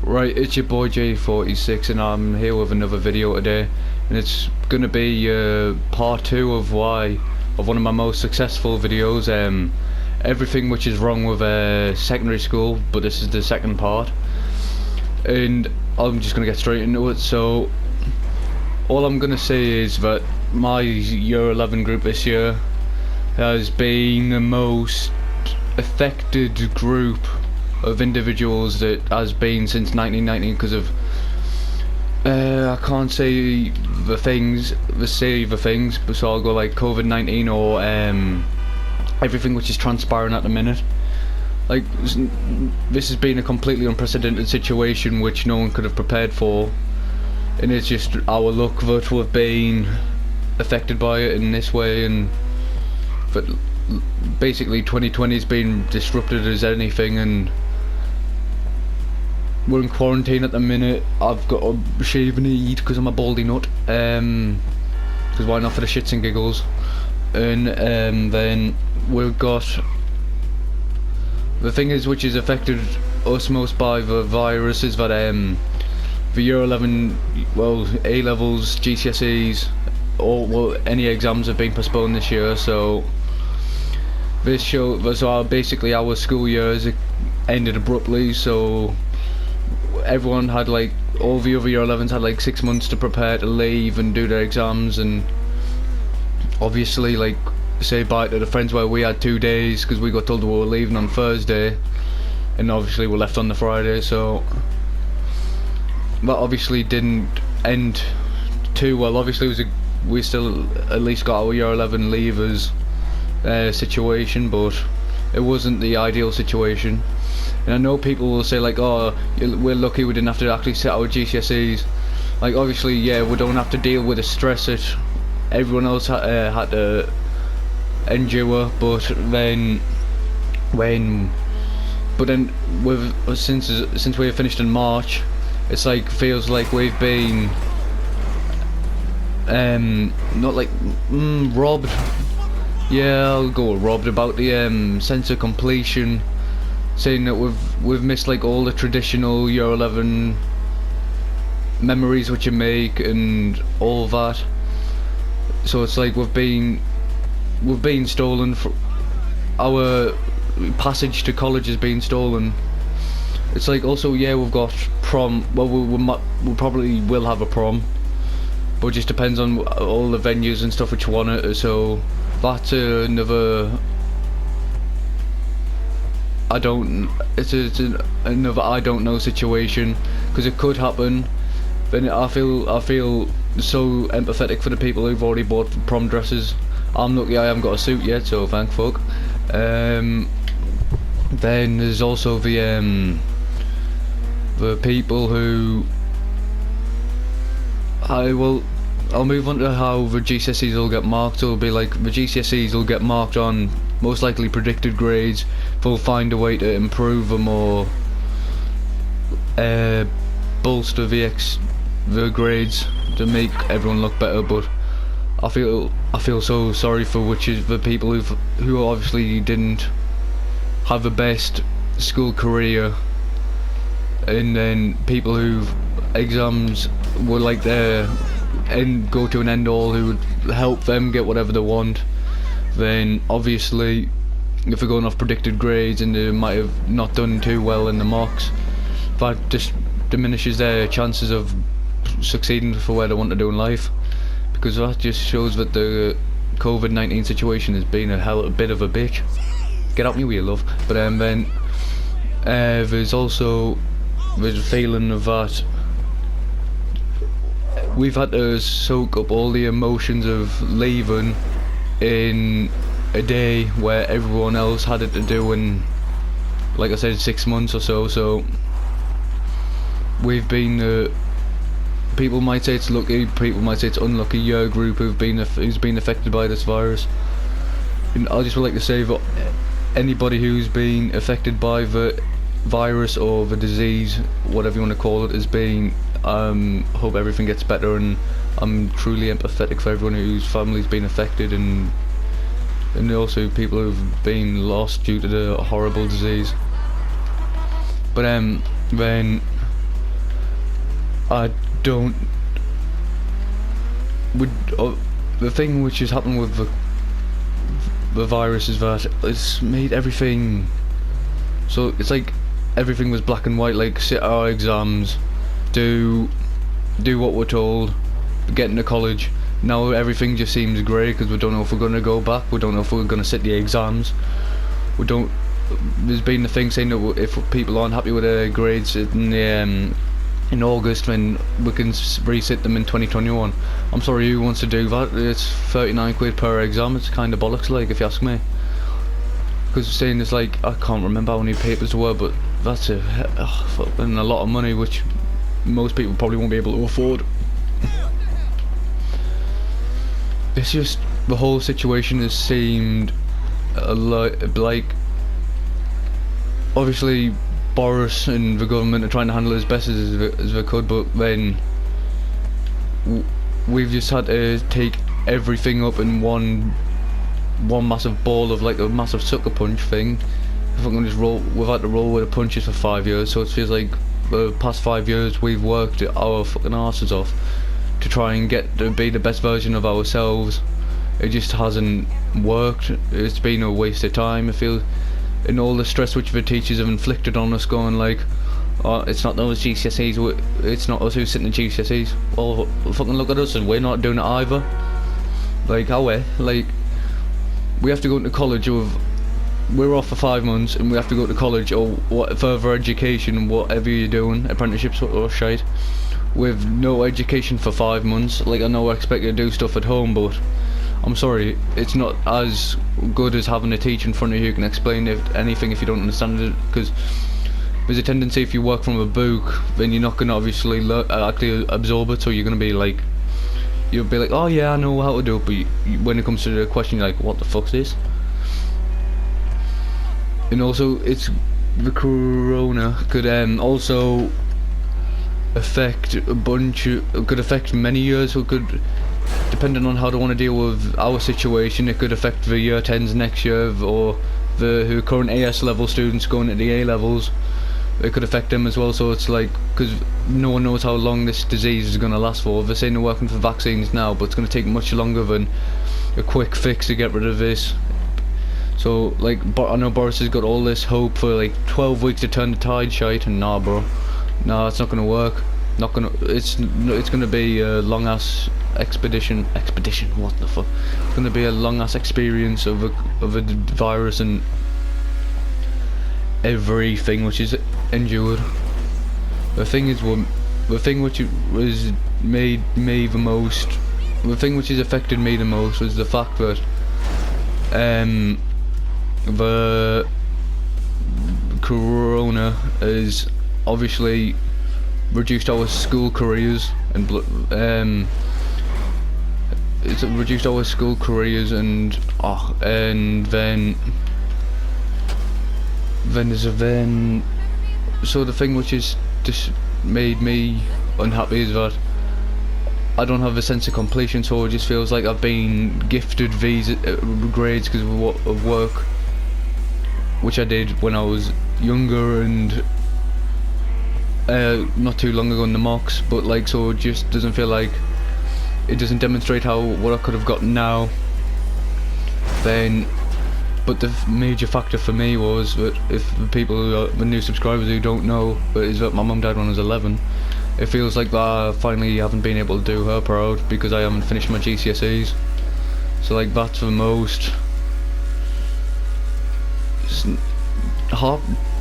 Right, it's your boy J46 and I'm here with another video today, and it's gonna be part 2 of one of my most successful videos, everything which is wrong with secondary school, but this is the second part, and I'm just gonna get straight into it. So all I'm gonna say is that my year 11 group this year has been the most affected group of individuals that has been since 1990 because of I can't say the things, but so I'll go like COVID-19 or everything which is transpiring at the minute. Like, this has been a completely unprecedented situation which no one could have prepared for, and it's just our luck that we've been affected by it in this way. And but basically 2020 has been disrupted as anything, and we're in quarantine at the minute. I've got a shave and eat because I'm a baldy nut, because why not, for the shits and giggles. And then we've got the thing is, which has affected us most by the virus, is that the year 11, well, A levels, GCSEs, or any exams have been postponed this year. So basically our school years ended abruptly. So everyone had, like, all the other year 11s had like 6 months to prepare to leave and do their exams, and obviously, like, say bye to the friends where we had 2 days because we got told we were leaving on Thursday, and obviously we're left on the Friday. So that obviously didn't end too well. Obviously we still at least got our year 11 leavers situation, but it wasn't the ideal situation. And I know people will say, like, oh, we're lucky we didn't have to actually sit our GCSEs. Like, obviously, yeah, we don't have to deal with the stress that everyone else had to endure. But then since we have finished in March, it's like, feels like we've been not like robbed. Yeah, I'll go robbed about the sense of completion. Saying that we've missed, like, all the traditional year 11 memories which you make and all that. So it's like we've been stolen. Our passage to college has been stolen. It's like, also, yeah, we've got prom. Well, we probably will have a prom, but it just depends on all the venues and stuff which want it. So that's another. It's another I don't know situation, because it could happen. Then I feel so empathetic for the people who've already bought prom dresses. I'm lucky I haven't got a suit yet, so thank fuck. Then there's also the people who I'll move on to how the GCSEs will get marked. So it'll be like the GCSEs will get marked on most likely predicted grades. They'll find a way to improve them or bolster the grades to make everyone look better. But I feel so sorry for the people who obviously didn't have the best school career, and then people whose exams were like their go to an end all, who would help them get whatever they want. Then obviously, if they're going off predicted grades and they might have not done too well in the mocks, that just diminishes their chances of succeeding for where they want to do in life, because that just shows that the COVID-19 situation has been a bit of a bitch. Get out me with your love. But then there's also the feeling of that we've had to soak up all the emotions of leaving in a day where everyone else had it to do in, like I said, 6 months or so. So we've been people might say it's lucky, people might say it's unlucky year group who's been affected by this virus. And I just would like to say that anybody who's been affected by the virus or the disease, whatever you want to call it, has been hope everything gets better, and I'm truly empathetic for everyone whose family's been affected, and also people who've been lost due to the horrible disease. But then I don't. The thing which has happened with the virus is that it's made everything. So it's like everything was black and white. Like, sit our exams, do what we're told, get into college. Now everything just seems grey because we don't know if we're going to go back. We don't know if we're going to sit the exams. We don't. There's been a thing saying that if people aren't happy with their grades in August, then we can resit them in 2021. I'm sorry, who wants to do that? It's 39 quid per exam. It's kind of bollocks, like, if you ask me. Because saying it's like, I can't remember how many papers there were, but that's a lot of money, which most people probably won't be able to afford. It's just, the whole situation has seemed like, obviously Boris and the government are trying to handle it as best as they could, but then we've just had to take everything up in one massive ball of, like, a massive sucker punch thing. If I'm gonna just roll, we've had to roll with the punches for 5 years, so it feels like the past 5 years we've worked our fucking asses off to try and get to be the best version of ourselves. It just hasn't worked. It's been a waste of time, I feel. And all the stress which the teachers have inflicted on us, going like, oh, it's not those GCSEs, it's not us who's sitting in GCSEs. Well, fucking look at us, and we're not doing it either. Like, how we? Like, we have to go into college we're off for 5 months, and we have to go to college or what, further education, whatever you're doing, apprenticeships or shite, with no education for 5 months. Like, I know I expect you to do stuff at home, but I'm sorry, it's not as good as having a teacher in front of you who can explain anything if you don't understand it, because there's a tendency, if you work from a book, then you're not going to obviously actually absorb it, so you're going to be like, you'll be like, oh yeah, I know how to do it, but when it comes to the question, you're like, what the fuck's this? And also, it's the corona could also affect could affect many years, or could, depending on how they want to deal with our situation, it could affect the year 10s next year, or the current AS level students going at the A levels. It could affect them as well. So it's like, because no one knows how long this disease is going to last for. They're saying they're working for vaccines now, but it's going to take much longer than a quick fix to get rid of this. So, like, I know Boris has got all this hope for like 12 weeks to turn the tide shite, and nah, bro, nah, it's not going to work. Not gonna. It's going to be a long ass expedition. What the fuck? It's going to be a long ass experience of a virus and everything which is endured. The thing is, the thing which was made me the most, the thing which has affected me the most was the fact that the corona has obviously reduced our school careers, and it's reduced our school careers, and then so the thing which has just made me unhappy is that I don't have a sense of completion, so it just feels like I've been gifted these grades because of work which I did when I was younger and not too long ago in the mocks, but like, so it just doesn't feel like, it doesn't demonstrate what I could have gotten now. Then, but the major factor for me was that, if the people who are the new subscribers who don't know, but is that my mum died when I was 11. It feels like that I finally haven't been able to do her proud because I haven't finished my GCSEs. So like, that's the most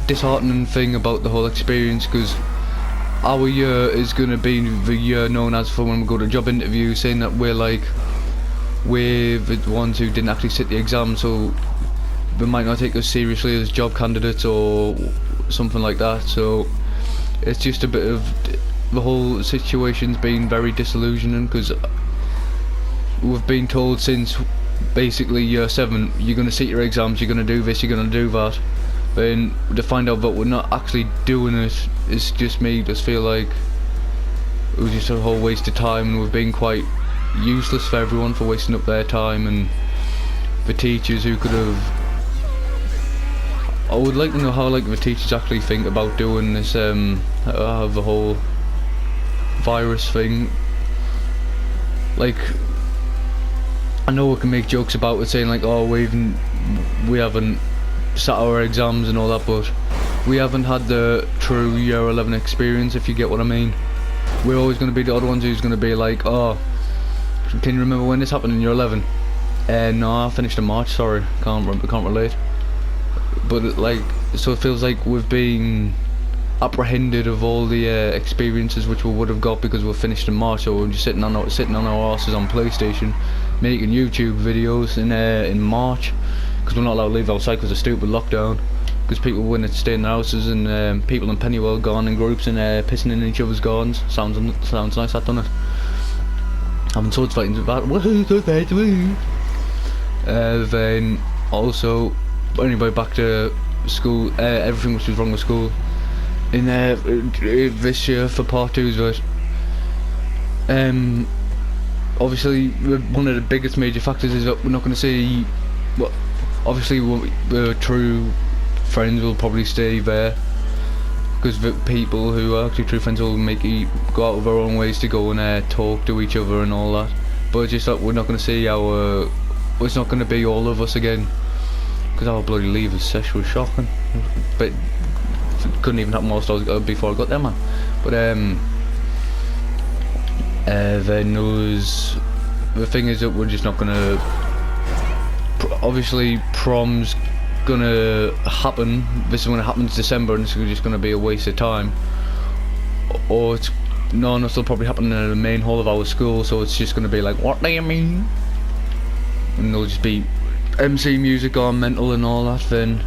disheartening thing about the whole experience, because our year is going to be the year known as for when we go to job interviews, saying that we're the ones who didn't actually sit the exam, so they might not take us seriously as job candidates or something like that. So it's just a bit of, the whole situation's been very disillusioning, because we've been told since basically year 7, you're going to sit your exams, you're going to do this, you're going to do that. Then to find out that we're not actually doing it, it's just made us feel like it was just a whole waste of time, and we've been quite useless for everyone for wasting up their time, and the teachers who could have, I would like to know how like the teachers actually think about doing this, the whole virus thing, like, I know we can make jokes about it, saying like, oh, we haven't sat our exams and all that, but we haven't had the true year 11 experience, if you get what I mean. We're always going to be the other ones who's going to be like, oh, can you remember when this happened in year 11? No, I finished in March, sorry, can't relate. But so it feels like we've been apprehended of all the experiences which we would have got because we're finished in March, so we're just sitting on our asses on PlayStation making YouTube videos in March, because we're not allowed to leave outside because of stupid lockdown, because people wouldn't stay in their houses, and people in Pennywell gone in groups and pissing in each other's gardens. Sounds nice, that, doesn't it? Having swords fighting about then also, anyway, back to school, everything which was wrong with school in this year for part 2 is that obviously one of the biggest major factors is that we're not going to see, well, obviously the true friends will probably stay there, because the people who are actually true friends will go out of their own ways to go and talk to each other and all that. But it's just like we're not going to see it's not going to be all of us again, because our bloody leavers sesh was shocking, but it couldn't even happen whilst before I got there, man. But then there was, the thing is that we're just not going to, obviously prom's gonna happen, this is when it happens December, and it's just gonna be a waste of time, or it'll probably happen in the main hall of our school, so it's just gonna be like, what do you mean? And there'll just be MC music on mental and all that. Then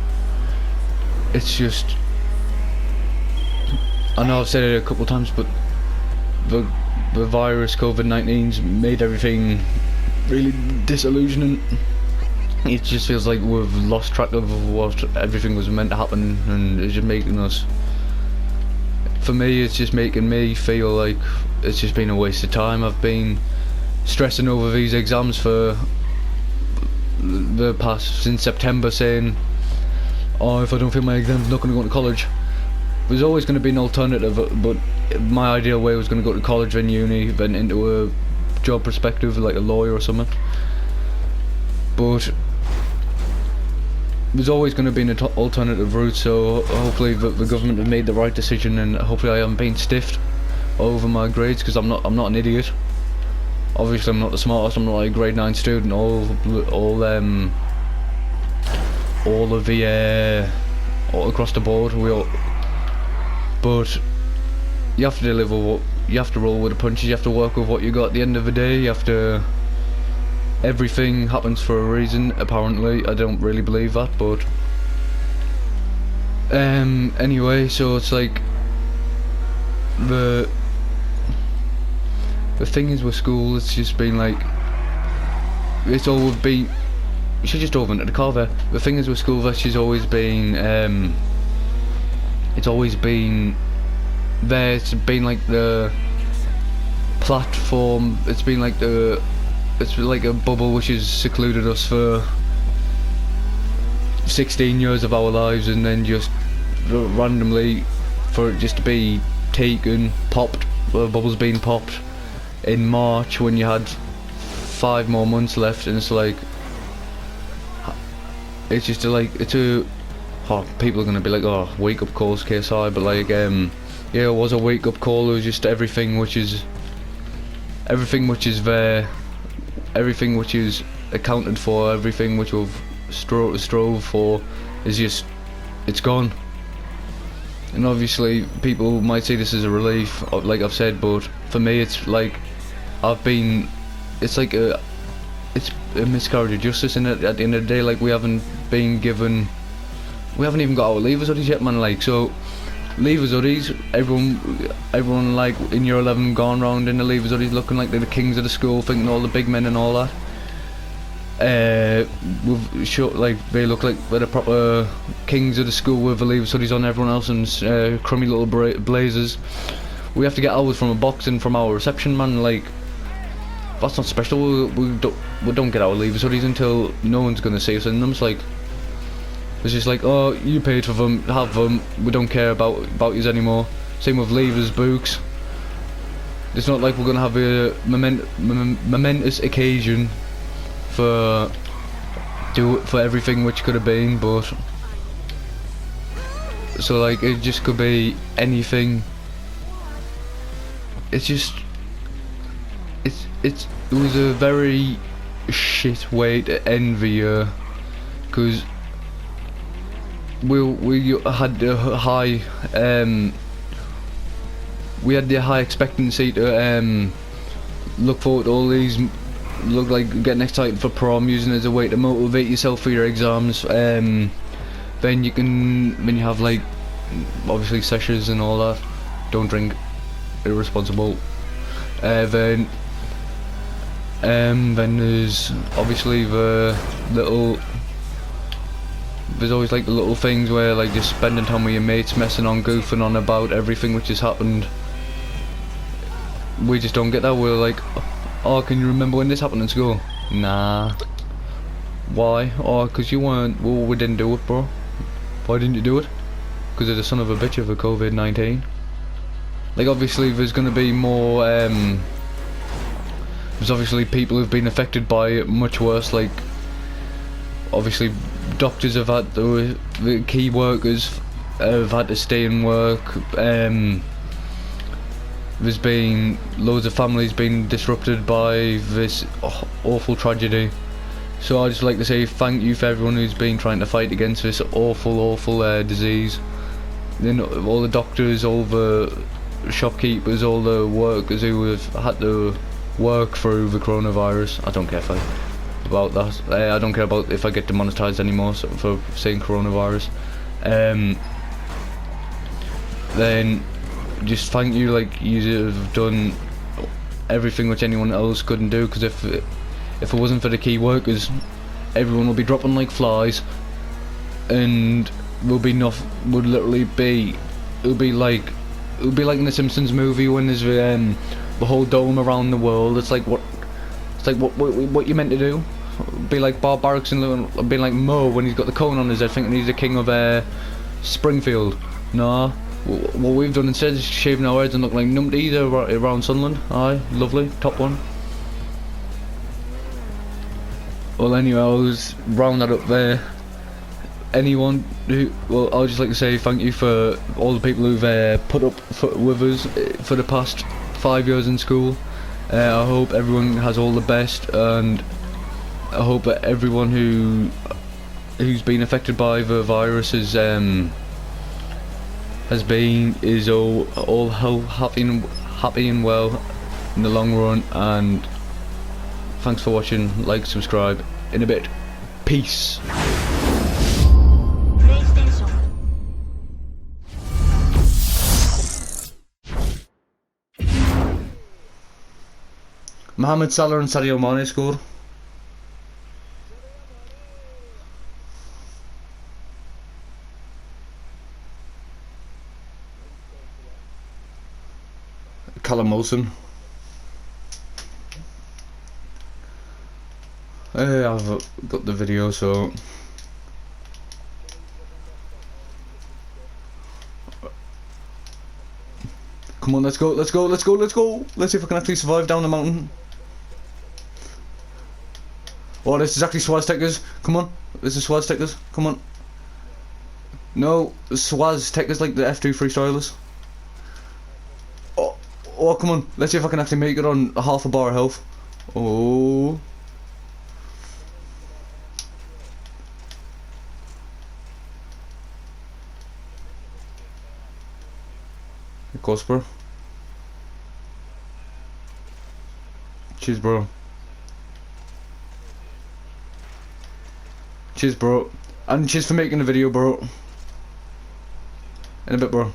it's just, I know I've said it a couple of times, but the virus, COVID-19's made everything really disillusioning. It just feels like we've lost track of what everything was meant to happen, and it's just making us, for me, it's just making me feel like it's just been a waste of time. I've been stressing over these exams for the past, since September, saying, oh, if I don't fail my exams, I'm not going to go to college. There's always going to be an alternative, but my ideal way was going to go to college, then uni, then into a job perspective, like a lawyer or something. But there's always going to be an alternative route, so hopefully the government have made the right decision, and hopefully I haven't been stiffed over my grades, because I'm not an idiot. Obviously I'm not the smartest, I'm not like a grade 9 student, all across the board, but you have to deliver you have to roll with the punches, you have to work with what you got at the end of the day, you have to, everything happens for a reason, apparently. I don't really believe that, but anyway, so it's like the thing is with school, it's just been like, it's always been, you should just over into the car there. The thing is with school, that's just always been it's always been there, it's been like the platform, it's been like it's like a bubble which has secluded us for 16 years of our lives, and then just randomly for it just to be taken, popped, the bubble's been popped in March when you had 5 more months left, and it's like, it's just people are gonna be like, oh, wake up calls, KSI, but like, yeah, it was a wake up call. It was just everything which is there, everything which is accounted for, everything which we've strove for is just, it's gone. And obviously people might say this is a relief, like I've said, but for me it's like, it's a miscarriage of justice, in it. At the end of the day, like, we haven't even got our leavers hoodies yet, man. Like, so leavers hoodies, everyone like in year 11 gone round in the leavers hoodies looking like they're the kings of the school, thinking all the big men and all that. Like, they look like they're the proper kings of the school with the leavers hoodies on, everyone else and crummy little blazers. We have to get ours from a box and from our reception, man. Like, that's not special. We don't get our leavers hoodies until no one's gonna see us in them. It's like, it's just like, oh, you paid for them, have them, we don't care about yous anymore. Same with leavers books. It's not like we're gonna have a momentous occasion for everything which could have been, but so like it just could be anything. It's just it was a very shit way to end the year, because we had a high we had the high expectancy to look forward to all these, look like getting excited for prom, using it as a way to motivate yourself for your exams. Then you have like obviously sessions and all that. Don't drink, irresponsible. Then there's obviously the little. There's always like the little things where like just spending time with your mates, messing on, goofing on about everything which has happened. We just don't get that. We're like, oh, can you remember when this happened in school? Nah. Why? Oh, because you weren't. Well, we didn't do it, bro. Why didn't you do it? Because of the son of a bitch of a COVID-19. Like, obviously, there's gonna be more. There's obviously people who've been affected by it much worse. Like, obviously, doctors have had to. The key workers have had to stay in work. There's been loads of families being disrupted by this awful tragedy. So I'd just like to say thank you for everyone who's been trying to fight against this awful disease. Then all the doctors, all the shopkeepers, all the workers who have had to work through the coronavirus. I don't care about that. I don't care about if I get demonetized anymore for saying coronavirus. Then just thank you, like you have done everything which anyone else couldn't do, because if it wasn't for the key workers, everyone would be dropping like flies, and would literally be it would be like in the Simpsons movie when there's the whole dome around the world. It's like what you meant to do? Be like barbarics and being like Mo when he's got the cone on his head thinking he's the king of Springfield. Nah. What we've done instead is shaving our heads and look like numpties around Sunderland. Aye, lovely, top one. Well, anyway, I'll just round that up there. Anyone who, well, I'd just like to say thank you for all the people who've put up with us for the past 5 years in school. I hope everyone has all the best, and I hope that everyone who's been affected by the virus is all happy and well in the long run. And thanks for watching. Like, subscribe. In a bit. Peace. Mohamed Salah and Sadio Mane scored. Callum Wilson. I've got the video, so come on, let's go. Let's see if I can actually survive down the mountain. Oh, this is actually Swaztekers. Come on, this is Swaztekers. Come on. No, Swaztekers like the F2 freestylers. Oh, come on. Let's see if I can actually make it on half a bar of health. Oh. Of course, bro. Cheers, bro. Cheers, bro. And cheers for making the video, bro. In a bit, bro.